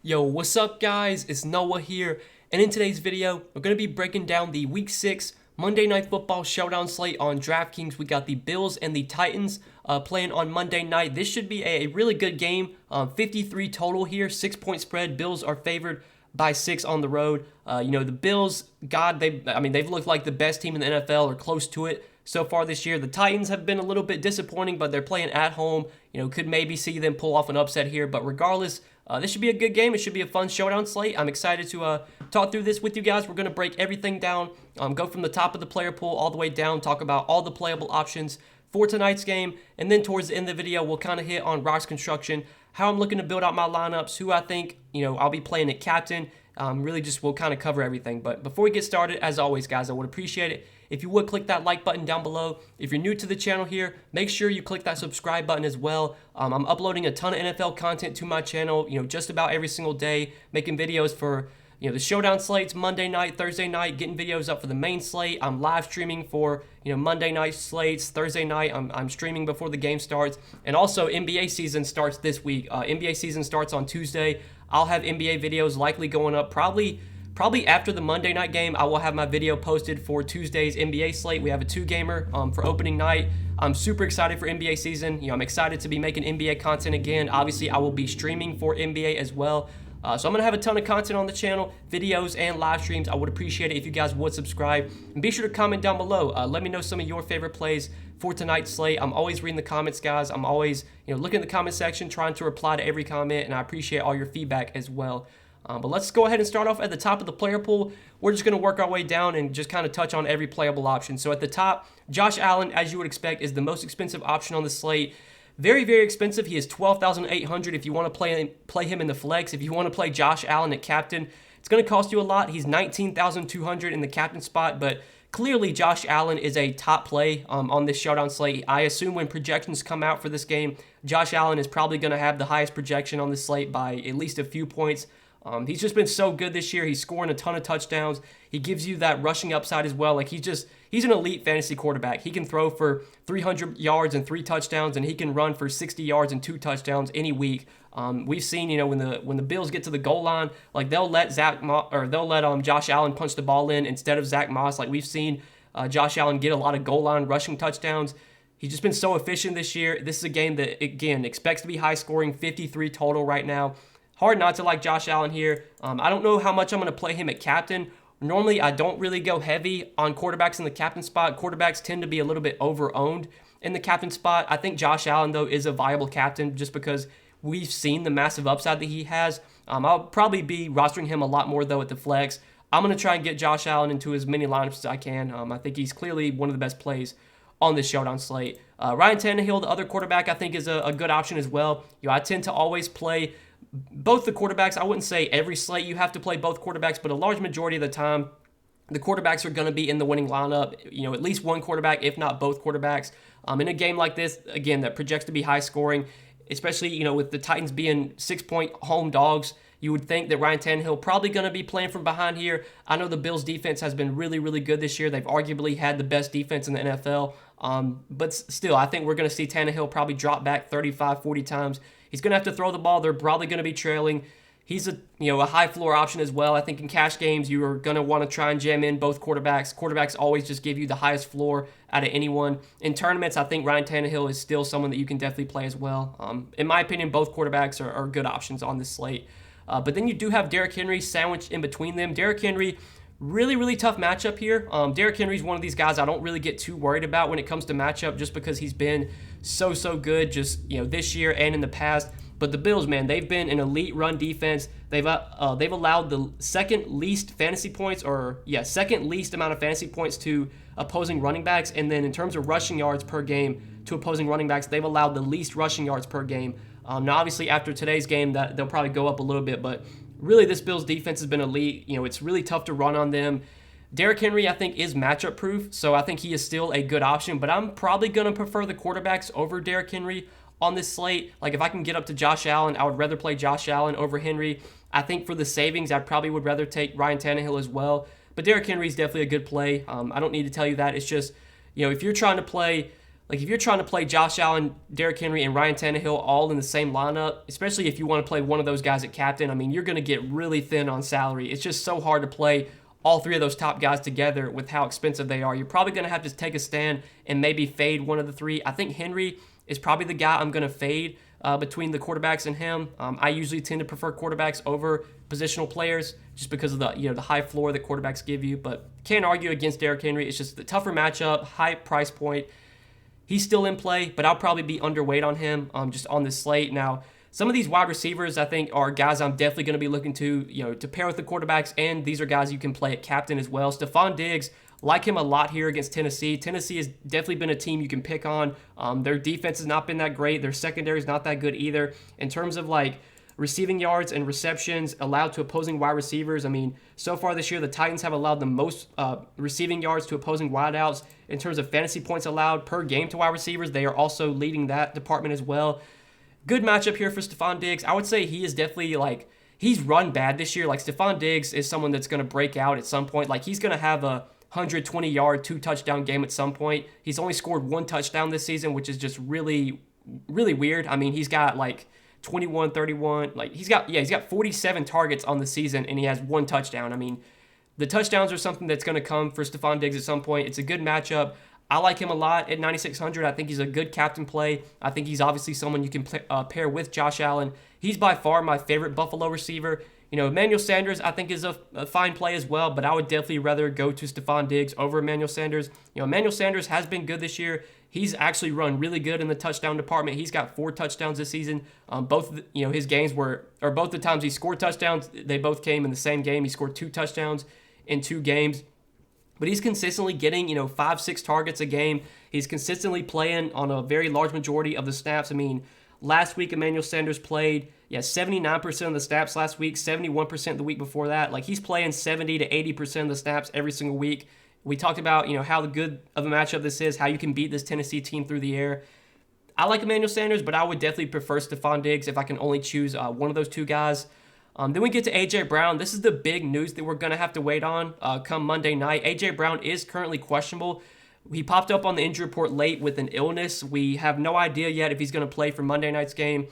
Yo, what's up guys? It's Noah here, and in today's video, we're going to be breaking down the Week 6 Monday Night Football Showdown slate on Draftkings. We got the Bills and the Titans playing on Monday night. This should be a really good game. 53 total here, 6-point spread. Bills are favored by 6 on the road. The Bills, they've looked like the best team in the NFL or close to it so far this year. The Titans have been a little bit disappointing, but they're playing at home. Could maybe see them pull off an upset here, but regardless, this should be a good game. It should be a fun showdown slate. I'm excited to talk through this with you guys. We're going to break everything down, go from the top of the player pool all the way down, talk about all the playable options for tonight's game, and then towards the end of the video, we'll kind of hit on roster construction, how I'm looking to build out my lineups, who I think, I'll be playing at captain. We'll kind of cover everything. But before we get started, as always, guys, I would appreciate it if you would click that like button down below. If you're new to the channel here, make sure you click that subscribe button as well. I'm uploading a ton of NFL content to my channel, just about every single day, making videos for, the showdown slates, Monday night, Thursday night, getting videos up for the main slate. I'm live streaming for, Monday night slates, Thursday night, I'm streaming before the game starts. And also, NBA season starts this week. NBA season starts on Tuesday. I'll have NBA videos likely going up probably after the Monday night game. I will have my video posted for Tuesday's NBA slate. We have a 2-gamer for opening night. I'm super excited for NBA season. I'm excited to be making NBA content again. Obviously, I will be streaming for NBA as well. So I'm going to have a ton of content on the channel, videos and live streams. I would appreciate it if you guys would subscribe. And be sure to comment down below. Let me know some of your favorite plays for tonight's slate. I'm always reading the comments, guys. I'm always looking at the comment section, trying to reply to every comment, and I appreciate all your feedback as well. But let's go ahead and start off at the top of the player pool. We're just going to work our way down and just kind of touch on every playable option. So at the top, Josh Allen, as you would expect, is the most expensive option on the slate. Very, very expensive. He is $12,800 if you want to play him in the flex. If you want to play Josh Allen at captain, it's going to cost you a lot. He's $19,200 in the captain spot, but clearly Josh Allen is a top play on this showdown slate. I assume when projections come out for this game, Josh Allen is probably going to have the highest projection on this slate by at least a few points. He's just been so good this year. He's scoring a ton of touchdowns. He gives you that rushing upside as well. He's an elite fantasy quarterback. He can throw for 300 yards and 3 touchdowns, and he can run for 60 yards and 2 touchdowns any week. We've seen, when the Bills get to the goal line, they'll let Josh Allen punch the ball in instead of Zach Moss. We've seen Josh Allen get a lot of goal line rushing touchdowns. He's just been so efficient this year. This is a game that, again, expects to be high scoring, 53 total right now. Hard not to like Josh Allen here. I don't know how much I'm going to play him at captain. Normally, I don't really go heavy on quarterbacks in the captain spot. Quarterbacks tend to be a little bit over-owned in the captain spot. I think Josh Allen, though, is a viable captain just because we've seen the massive upside that he has. I'll probably be rostering him a lot more, though, at the flex. I'm going to try and get Josh Allen into as many lineups as I can. I think he's clearly one of the best plays on this showdown slate. Ryan Tannehill, the other quarterback, I think is a good option as well. I tend to always play both the quarterbacks. I wouldn't say every slate you have to play both quarterbacks, but a large majority of the time, the quarterbacks are going to be in the winning lineup. At least one quarterback, if not both quarterbacks. In a game like this, again, that projects to be high scoring, especially, with the Titans being 6-point home dogs, you would think that Ryan Tannehill probably going to be playing from behind here. I know the Bills' defense has been really, really good this year. They've arguably had the best defense in the NFL. But still, I think we're going to see Tannehill probably drop back 35, 40 times. He's going to have to throw the ball. They're probably going to be trailing. He's a high floor option as well. I think in cash games, you are going to want to try and jam in both quarterbacks. Quarterbacks always just give you the highest floor out of anyone. In tournaments, I think Ryan Tannehill is still someone that you can definitely play as well. In my opinion, both quarterbacks are good options on this slate. But then you do have Derrick Henry sandwiched in between them. Derrick Henry, really, really tough matchup here. Derrick Henry's one of these guys I don't really get too worried about when it comes to matchup just because he's been so good just, this year and in the past. But the Bills, man, they've been an elite run defense. They've allowed the second least amount of fantasy points to opposing running backs. And then in terms of rushing yards per game to opposing running backs, they've allowed the least rushing yards per game. Now, obviously, after today's game, that they'll probably go up a little bit. But really, this Bills defense has been elite. It's really tough to run on them. Derrick Henry, I think, is matchup proof, so I think he is still a good option. But I'm probably going to prefer the quarterbacks over Derrick Henry on this slate. If I can get up to Josh Allen, I would rather play Josh Allen over Henry. I think for the savings, I probably would rather take Ryan Tannehill as well. But Derrick Henry is definitely a good play. I don't need to tell you that. It's just, if you're trying to play like if you're trying to play Josh Allen, Derrick Henry, and Ryan Tannehill all in the same lineup, especially if you want to play one of those guys at captain, I mean, you're going to get really thin on salary. It's just so hard to play all three of those top guys together with how expensive they are. You're probably going to have to take a stand and maybe fade one of the three. I think Henry is probably the guy I'm going to fade between the quarterbacks and him. I usually tend to prefer quarterbacks over positional players just because of the high floor that quarterbacks give you. But can't argue against Derrick Henry. It's just the tougher matchup, high price point. He's still in play, but I'll probably be underweight on him just on this slate. Now, some of these wide receivers, I think, are guys I'm definitely going to be looking to pair with the quarterbacks, and these are guys you can play at captain as well. Stephon Diggs, like him a lot here against Tennessee. Tennessee has definitely been a team you can pick on. Their defense has not been that great. Their secondary is not that good either. In terms of receiving yards and receptions allowed to opposing wide receivers, I mean, so far this year, the Titans have allowed the most receiving yards to opposing wideouts. In terms of fantasy points allowed per game to wide receivers, they are also leading that department as well. Good matchup here for Stephon Diggs. I would say he is definitely he's run bad this year. Stephon Diggs is someone that's going to break out at some point. He's going to have a 120-yard, 2-touchdown game at some point. He's only scored 1 touchdown this season, which is just really, really weird. I mean, he's got 21, 31. He's got 47 targets on the season, and he has 1 touchdown. I mean, the touchdowns are something that's going to come for Stephon Diggs at some point. It's a good matchup. I like him a lot at 9,600. I think he's a good captain play. I think he's obviously someone you can pair with Josh Allen. He's by far my favorite Buffalo receiver. Emmanuel Sanders, I think, is a fine play as well, but I would definitely rather go to Stephon Diggs over Emmanuel Sanders. Emmanuel Sanders has been good this year. He's actually run really good in the touchdown department. He's got 4 touchdowns this season. His games both the times he scored touchdowns, they both came in the same game. He scored 2 touchdowns in 2 games. But he's consistently getting, 5-6 targets a game. He's consistently playing on a very large majority of the snaps. I mean, last week, Emmanuel Sanders played, 79% of the snaps last week, 71% the week before that. He's playing 70 to 80% of the snaps every single week. We talked about, how good of a matchup this is, how you can beat this Tennessee team through the air. I like Emmanuel Sanders, but I would definitely prefer Stephon Diggs if I can only choose one of those 2 guys. Then we get to A.J. Brown. This is the big news that we're going to have to wait on come Monday night. A.J. Brown is currently questionable. He popped up on the injury report late with an illness. We have no idea yet if he's going to play for Monday night's game.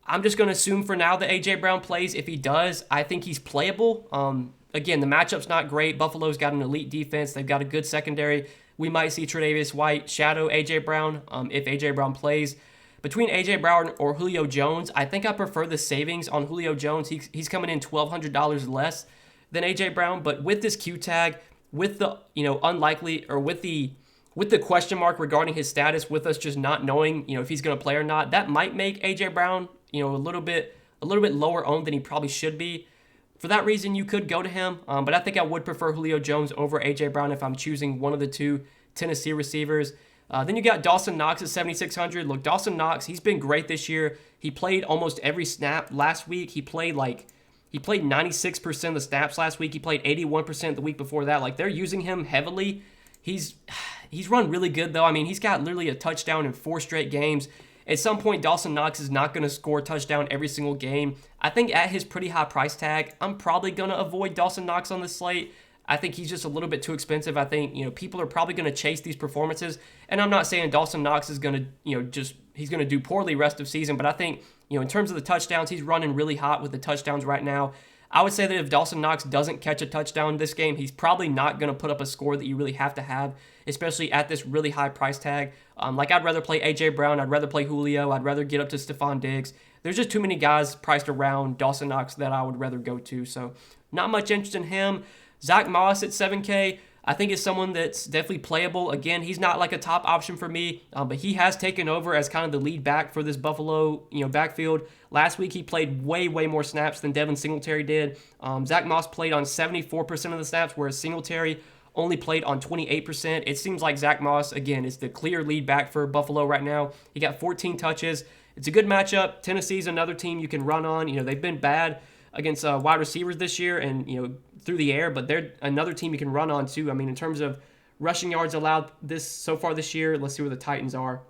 I'm just going to assume for now that A.J. Brown plays. If he does, I think he's playable. Again, the matchup's not great. Buffalo's got an elite defense. They've got a good secondary. We might see Tre'Davious White shadow A.J. Brown if A.J. Brown plays. Between A.J. Brown or Julio Jones, I think I prefer the savings on Julio Jones. He's coming in $1,200 less than A.J. Brown, but with this Q tag, with the unlikely or with the question mark regarding his status, with us just not knowing if he's going to play or not, that might make A.J. Brown a little bit lower owned than he probably should be. For that reason, you could go to him, but I think I would prefer Julio Jones over A.J. Brown if I'm choosing one of the 2 Tennessee receivers. Then you got Dawson Knox at 7,600. Look, Dawson Knox, he's been great this year. He played almost every snap last week. He played 96% of the snaps last week. He played 81% the week before that. They're using him heavily. He's run really good, though. I mean, he's got literally a touchdown in 4 straight games. At some point, Dawson Knox is not going to score a touchdown every single game. I think at his pretty high price tag, I'm probably going to avoid Dawson Knox on this slate. I think he's just a little bit too expensive. I think, people are probably going to chase these performances. And I'm not saying Dawson Knox is going to, he's going to do poorly rest of season. But I think, in terms of the touchdowns, he's running really hot with the touchdowns right now. I would say that if Dawson Knox doesn't catch a touchdown this game, he's probably not going to put up a score that you really have to have, especially at this really high price tag. I'd rather play A.J. Brown. I'd rather play Julio. I'd rather get up to Stephon Diggs. There's just too many guys priced around Dawson Knox that I would rather go to. So not much interest in him. Zach Moss at 7K, I think is someone that's definitely playable. Again, he's not a top option for me, but he has taken over as kind of the lead back for this Buffalo, backfield. Last week, he played way, way more snaps than Devin Singletary did. Zach Moss played on 74% of the snaps, whereas Singletary only played on 28%. It seems like Zach Moss, again, is the clear lead back for Buffalo right now. He got 14 touches. It's a good matchup. Tennessee's another team you can run on. They've been bad against wide receivers this year and, through the air, but they're another team you can run on too. I mean, in terms of rushing yards allowed so far this year, let's see where the Titans are.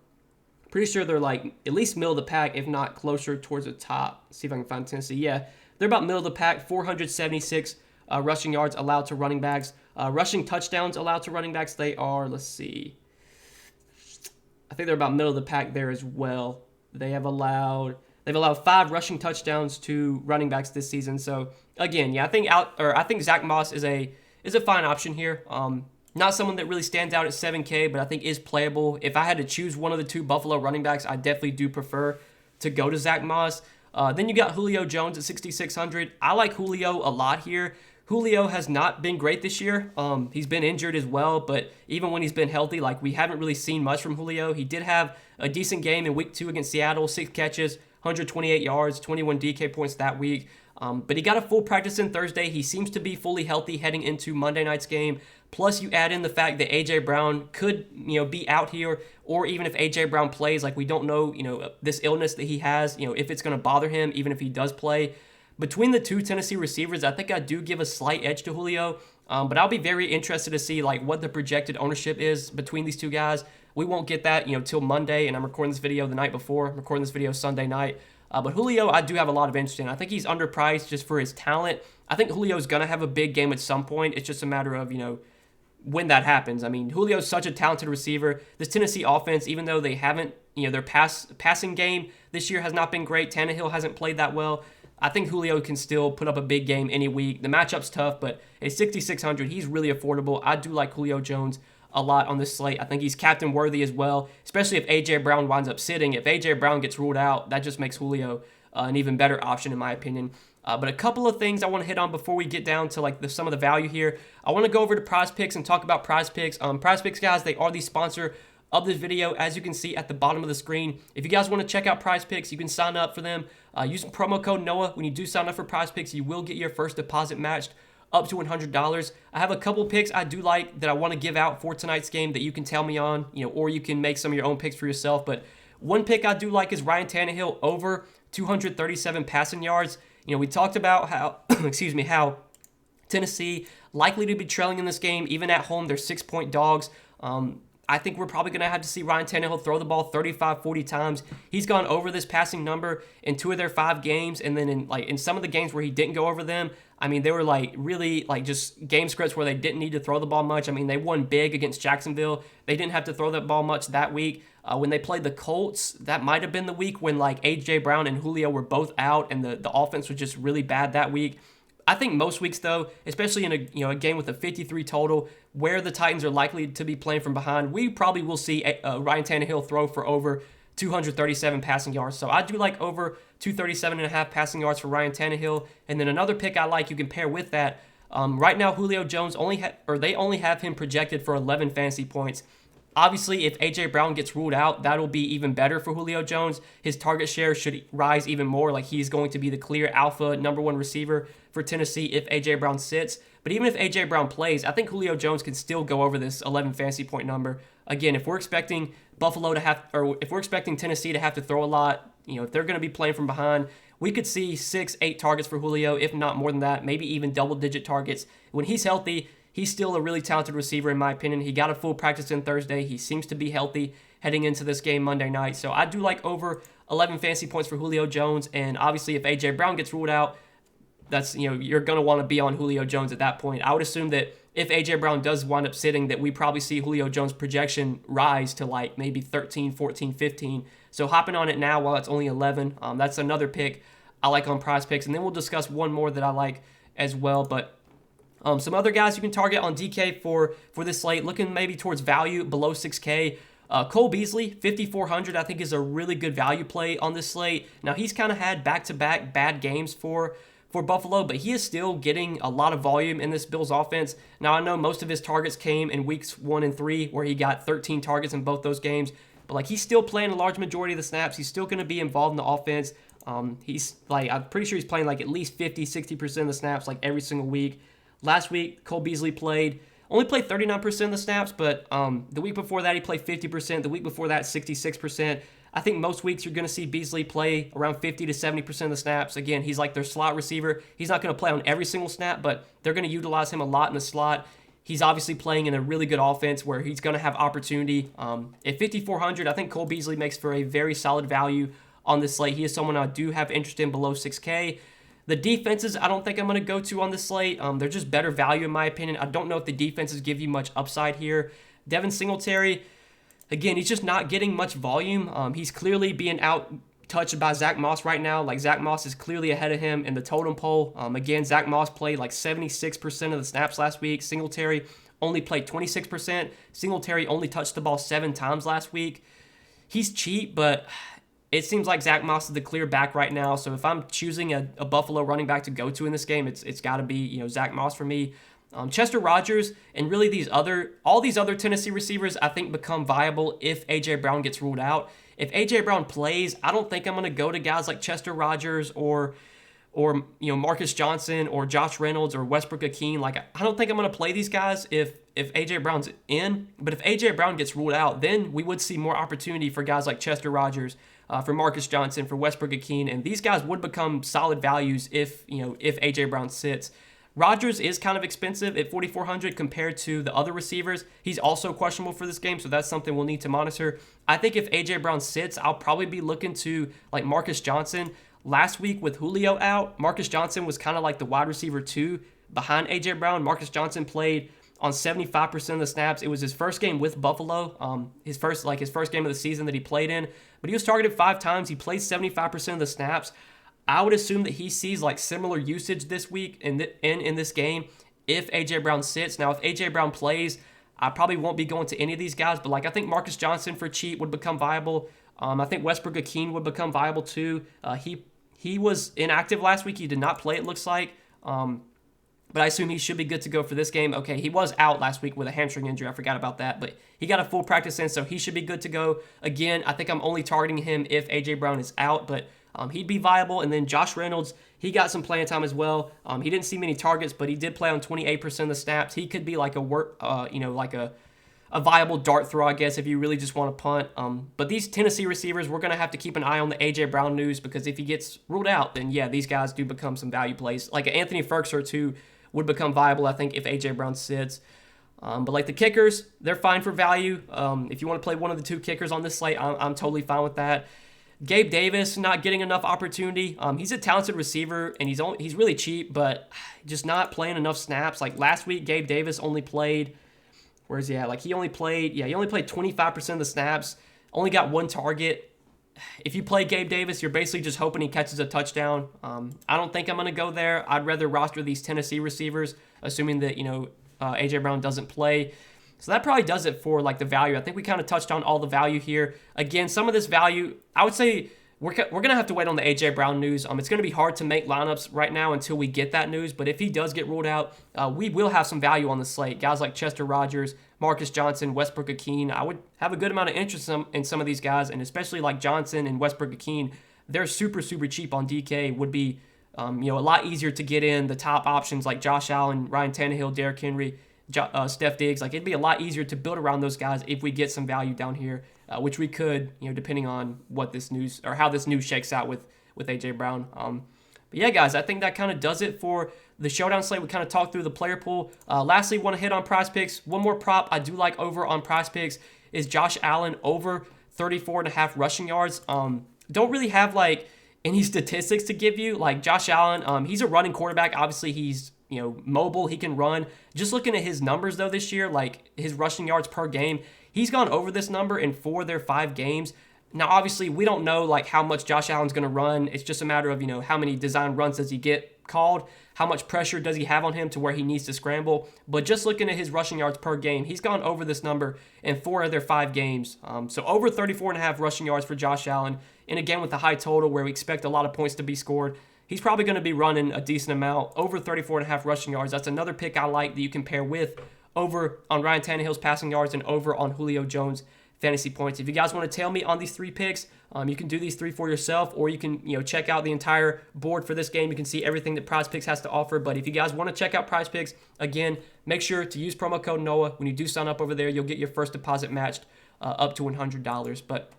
Pretty sure they're at least middle of the pack, if not closer towards the top. Let's see if I can find Tennessee. Yeah, they're about middle of the pack, 476 rushing yards allowed to running backs. Rushing touchdowns allowed to running backs, they are, let's see. I think they're about middle of the pack there as well. They've allowed 5 rushing touchdowns to running backs this season. So again, yeah, I think Zach Moss is a fine option here. Not someone that really stands out at 7K, but I think is playable. If I had to choose one of the 2 Buffalo running backs, I definitely do prefer to go to Zach Moss. Then you got Julio Jones at 6,600. I like Julio a lot here. Julio has not been great this year. He's been injured as well, but even when he's been healthy, like we haven't really seen much from Julio. He did have a decent game in week 2 against Seattle, 6 catches, 128 yards, 21 DK points that week. But he got a full practice in Thursday. He seems to be fully healthy heading into Monday night's game. Plus, you add in the fact that A.J. Brown could, be out here, or even if A.J. Brown plays, like we don't know, this illness that he has, if it's going to bother him, even if he does play. Between the 2 Tennessee receivers, I think I do give a slight edge to Julio, but I'll be very interested to see like what the projected ownership is between these 2 guys. We won't get that, till Monday, and I'm recording this video the night before. I'm recording this video Sunday night. But Julio, I do have a lot of interest in. I think he's underpriced just for his talent. I think Julio's going to have a big game at some point. It's just a matter of, when that happens. I mean, Julio's such a talented receiver. This Tennessee offense, even though they haven't, their passing game this year has not been great. Tannehill hasn't played that well. I think Julio can still put up a big game any week. The matchup's tough, but at 6,600, he's really affordable. I do like Julio Jones a lot on this slate. I think he's captain worthy as well, especially if A.J. Brown winds up sitting. If A.J. Brown gets ruled out, that just makes Julio an even better option in my opinion. But a couple of things I want to hit on before we get down to like some of the value here. I want to go over to Prize Picks and talk about Prize Picks. Prize Picks, guys, they are the sponsor of this video, as you can see at the bottom of the screen. If you guys want to check out Prize Picks, you can sign up for them. Using promo code Noah. When you do sign up for Prize Picks, you will get your first deposit matched up to $100. I have a couple picks I do like that I want to give out for tonight's game that you can tell me on, or you can make some of your own picks for yourself. But one pick I do like is Ryan Tannehill over 237 passing yards. We talked about how, how Tennessee likely to be trailing in this game. Even at home, they're 6-point dogs. I think we're probably going to have to see Ryan Tannehill throw the ball 35, 40 times. He's gone over this passing number in 2 of their 5 games, and then in some of the games where he didn't go over them, I mean, they were really just game scripts where they didn't need to throw the ball much. I mean, they won big against Jacksonville. They didn't have to throw the ball much that week. When they played the Colts, that might have been the week when A.J. Brown and Julio were both out, and the offense was just really bad that week. I think most weeks, though, especially in a game with a 53 total, where the Titans are likely to be playing from behind, we probably will see Ryan Tannehill throw for over 237 passing yards. So I do like over 237.5 passing yards for Ryan Tannehill. And then another pick I like you can pair with that. Right now, Julio Jones they only have him projected for 11 fantasy points. Obviously, if A.J. Brown gets ruled out, that'll be even better for Julio Jones. His target share should rise even more. Like, he's going to be the clear alpha number 1 receiver for Tennessee if A.J. Brown sits. But even if A.J. Brown plays, I think Julio Jones can still go over this 11 fantasy point number. Again, if we're expecting if we're expecting Tennessee to have to throw a lot, if they're going to be playing from behind, we could see 6, 8 targets for Julio, if not more than that, maybe even double-digit targets. When he's healthy, he's still a really talented receiver, in my opinion. He got a full practice in Thursday. He seems to be healthy heading into this game Monday night. So I do like over 11 fantasy points for Julio Jones. And obviously, if A.J. Brown gets ruled out, that's, you're going to want to be on Julio Jones at that point. I would assume that if A.J. Brown does wind up sitting, that we probably see Julio Jones' projection rise to maybe 13, 14, 15. So hopping on it now while it's only 11, that's another pick I like on Prize Picks. And then we'll discuss one more that I like as well. But some other guys you can target on DK for this slate, looking maybe towards value below 6K. Cole Beasley, 5,400, I think is a really good value play on this slate. Now, he's kind of had back-to-back bad games for Buffalo, but he is still getting a lot of volume in this Bills offense. Now, I know most of his targets came in weeks 1 and 3, where he got 13 targets in both those games, but he's still playing a large majority of the snaps. He's still going to be involved in the offense. I'm pretty sure he's playing at least 50, 60% of the snaps every single week. Last week, Cole Beasley only played 39% of the snaps, but the week before that, he played 50%. The week before that, 66%. I think most weeks you're going to see Beasley play around 50 to 70% of the snaps. Again, he's their slot receiver. He's not going to play on every single snap, but they're going to utilize him a lot in the slot. He's obviously playing in a really good offense where he's going to have opportunity. At 5,400, I think Cole Beasley makes for a very solid value on this slate. He is someone I do have interest in below 6K. The defenses, I don't think I'm going to go to on this slate. They're just better value in my opinion. I don't know if the defenses give you much upside here. Devin Singletary, again, he's just not getting much volume. He's clearly being out touched by Zach Moss right now. Like, Zach Moss is clearly ahead of him in the totem pole. Again, Zach Moss played like 76% of the snaps last week. Singletary only played 26%. Singletary only touched the ball 7 times last week. He's cheap, but it seems like Zach Moss is the clear back right now. So if I'm choosing a Buffalo running back to go to in this game, it's got to be Zach Moss for me. Chester Rogers and really all these other Tennessee receivers, I think, become viable if A.J. Brown gets ruled out. If A.J. Brown plays, I don't think I'm going to go to guys like Chester Rogers or Marcus Johnson or Josh Reynolds or Westbrook-Ikhine. Like, I don't think I'm going to play these guys if A.J. Brown's in. But if A.J. Brown gets ruled out, then we would see more opportunity for guys like Chester Rogers, for Marcus Johnson, for Westbrook-Ikhine, and these guys would become solid values if A.J. Brown sits. Rodgers is kind of expensive at $4,400 compared to the other receivers. He's also questionable for this game, so that's something we'll need to monitor. I think if A.J. Brown sits, I'll probably be looking to like Marcus Johnson. Last week with Julio out, Marcus Johnson was kind of like the wide receiver 2 behind A.J. Brown. Marcus Johnson played on 75% of the snaps. It was his first game with Buffalo, his first game of the season that he played in. But he was targeted 5 times. He played 75% of the snaps. I would assume that he sees like similar usage this week in this game if A.J. Brown sits. Now, if A.J. Brown plays, I probably won't be going to any of these guys, but like I think Marcus Johnson for cheap would become viable. I think Westbrook-Ikhine would become viable too. He was inactive last week. He did not play, it looks like. But I assume he should be good to go for this game. Okay, he was out last week with a hamstring injury. I forgot about that. But he got a full practice in, so he should be good to go. Again, I think I'm only targeting him if A.J. Brown is out, but he'd be viable. And then Josh Reynolds, he got some playing time as well. He didn't see many targets, but he did play on 28% of the snaps. He could be like a viable dart throw, I guess, if you really just want to punt. But these Tennessee receivers, we're going to have to keep an eye on the A.J. Brown news, because if he gets ruled out, then yeah, these guys do become some value plays. Like Anthony Ferguson too would become viable, I think, if A.J. Brown sits. But like the kickers, they're fine for value. If you want to play one of the 2 kickers on this slate, I'm totally fine with that. Gabe Davis not getting enough opportunity. He's a talented receiver, and he's really cheap, but just not playing enough snaps. Like last week, Gabe Davis only played, where's he at? Like he only played 25% of the snaps, only got 1 target. If you play Gabe Davis, you're basically just hoping he catches a touchdown. I don't think I'm going to go there. I'd rather roster these Tennessee receivers, assuming that, A.J. Brown doesn't play. So that probably does it for like the value. I think we kind of touched on all the value here. Again, some of this value, I would say we're going to have to wait on the A.J. Brown news. It's going to be hard to make lineups right now until we get that news. But if he does get ruled out, we will have some value on the slate. Guys like Chester Rogers, Marcus Johnson, Westbrook-Ikhine. I would have a good amount of interest in some of these guys, and especially like Johnson and Westbrook-Ikhine. They're super, super cheap on DK. Would be a lot easier to get in the top options like Josh Allen, Ryan Tannehill, Derrick Henry, Steph Diggs. Like, it'd be a lot easier to build around those guys if we get some value down here, which we could, depending on what this news or how this news shakes out with A.J. Brown. But yeah, guys, I think that kind of does it for the showdown slate. We kind of talked through the player pool. Lastly, want to hit on Prize Picks. One more prop I do like over on Prize Picks is Josh Allen over 34.5 rushing yards. Don't really have like any statistics to give you. Like Josh Allen, he's a running quarterback. Obviously, he's mobile. He can run. Just looking at his numbers though this year, like his rushing yards per game, he's gone over this number in 4 of their 5 games. Now, obviously, we don't know like how much Josh Allen's going to run. It's just a matter of how many design runs does he get called, how much pressure does he have on him to where he needs to scramble. But just looking at his rushing yards per game, he's gone over this number in 4 of their 5 games. So over 34.5 rushing yards for Josh Allen. And again, with the high total where we expect a lot of points to be scored, he's probably going to be running a decent amount. Over 34.5 rushing yards. That's another pick I like that you can pair with over on Ryan Tannehill's passing yards and over on Julio Jones' fantasy points. If you guys want to tail me on these 3 picks, you can do these 3 for yourself, or you can check out the entire board for this game. You can see everything that Prize Picks has to offer. But if you guys want to check out Prize Picks, again, make sure to use promo code NOAH. When you do sign up over there, you'll get your first deposit matched up to $100. But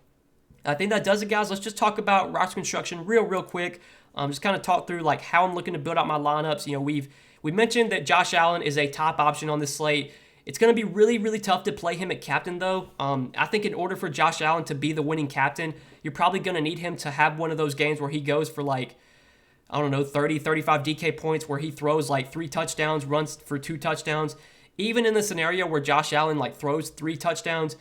I think that does it, guys. Let's just talk about roster construction real quick. Just kind of talk through like how I'm looking to build out my lineups. We mentioned that Josh Allen is a top option on this slate. It's going to be really tough to play him at captain, though. I think in order for Josh Allen to be the winning captain, you're probably going to need him to have one of those games where he goes for 30, 35 DK points, where he throws like 3 touchdowns, runs for 2 touchdowns. Even in the scenario where Josh Allen throws 3 touchdowns,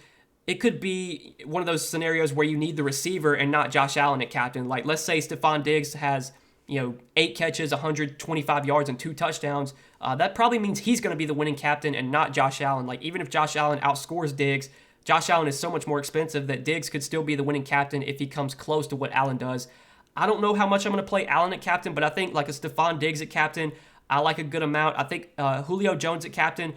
it could be one of those scenarios where you need the receiver and not Josh Allen at captain. Like, let's say Stephon Diggs has 8 catches, 125 yards, and 2 touchdowns. That probably means he's going to be the winning captain and not Josh Allen. Like, even if Josh Allen outscores Diggs, Josh Allen is so much more expensive that Diggs could still be the winning captain if he comes close to what Allen does. I don't know how much I'm going to play Allen at captain, but I think like a Stephon Diggs at captain, I like a good amount. I think Julio Jones at captain,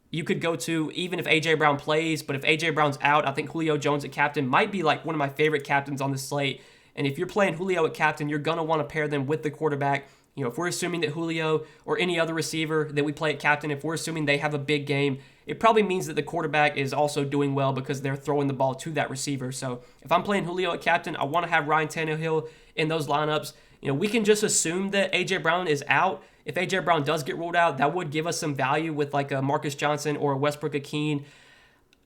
you could go to even if A.J. Brown plays, but if A.J. Brown's out, I think Julio Jones at captain might be like one of my favorite captains on the slate. And if you're playing Julio at captain, you're going to want to pair them with the quarterback. If we're assuming that Julio or any other receiver that we play at captain, if we're assuming they have a big game, it probably means that the quarterback is also doing well because they're throwing the ball to that receiver. So if I'm playing Julio at captain, I want to have Ryan Tannehill in those lineups. We can just assume that A.J. Brown is out. If A.J. Brown does get ruled out, that would give us some value with like a Marcus Johnson or a Westbrook-Ikhine.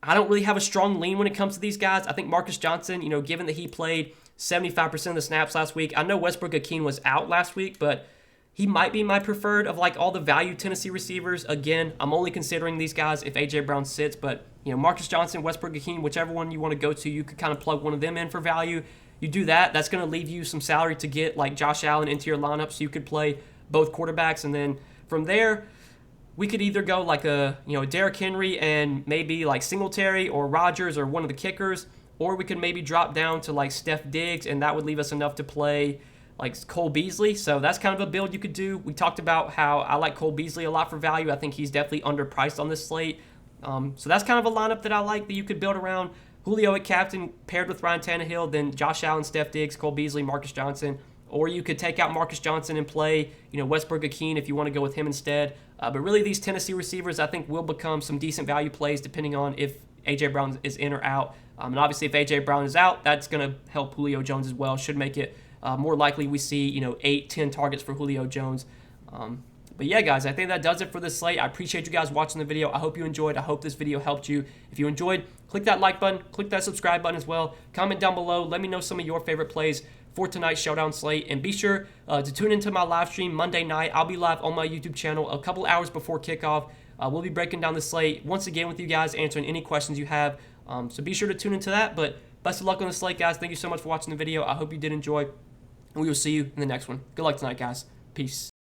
I don't really have a strong lean when it comes to these guys. I think Marcus Johnson, given that he played 75% of the snaps last week, I know Westbrook-Ikhine was out last week, but he might be my preferred of like all the value Tennessee receivers. Again, I'm only considering these guys if A.J. Brown sits, but Marcus Johnson, Westbrook-Ikhine, whichever one you want to go to, you could kind of plug one of them in for value. You do that, that's going to leave you some salary to get like Josh Allen into your lineup, so you could play both quarterbacks, and then from there, we could either go like a Derrick Henry and maybe like Singletary or Rodgers or one of the kickers, or we could maybe drop down to like Steph Diggs, and that would leave us enough to play like Cole Beasley. So that's kind of a build you could do. We talked about how I like Cole Beasley a lot for value. I think he's definitely underpriced on this slate. So that's kind of a lineup that I like that you could build around Julio at captain paired with Ryan Tannehill, then Josh Allen, Steph Diggs, Cole Beasley, Marcus Johnson. Or you could take out Marcus Johnson and play, Westbrook-Ikhine if you want to go with him instead. But really, these Tennessee receivers, I think, will become some decent value plays depending on if A.J. Brown is in or out. And obviously, if A.J. Brown is out, that's going to help Julio Jones as well. Should make it more likely we see, 8, 10 targets for Julio Jones. But yeah, guys, I think that does it for this slate. I appreciate you guys watching the video. I hope you enjoyed. I hope this video helped you. If you enjoyed, click that like button. Click that subscribe button as well. Comment down below. Let me know some of your favorite plays for tonight's Showdown slate. And be sure to tune into my live stream Monday night. I'll be live on my YouTube channel a couple hours before kickoff. We'll be breaking down the slate once again with you guys, answering any questions you have. So be sure to tune into that. But best of luck on the slate, guys. Thank you so much for watching the video. I hope you did enjoy. And we will see you in the next one. Good luck tonight, guys. Peace.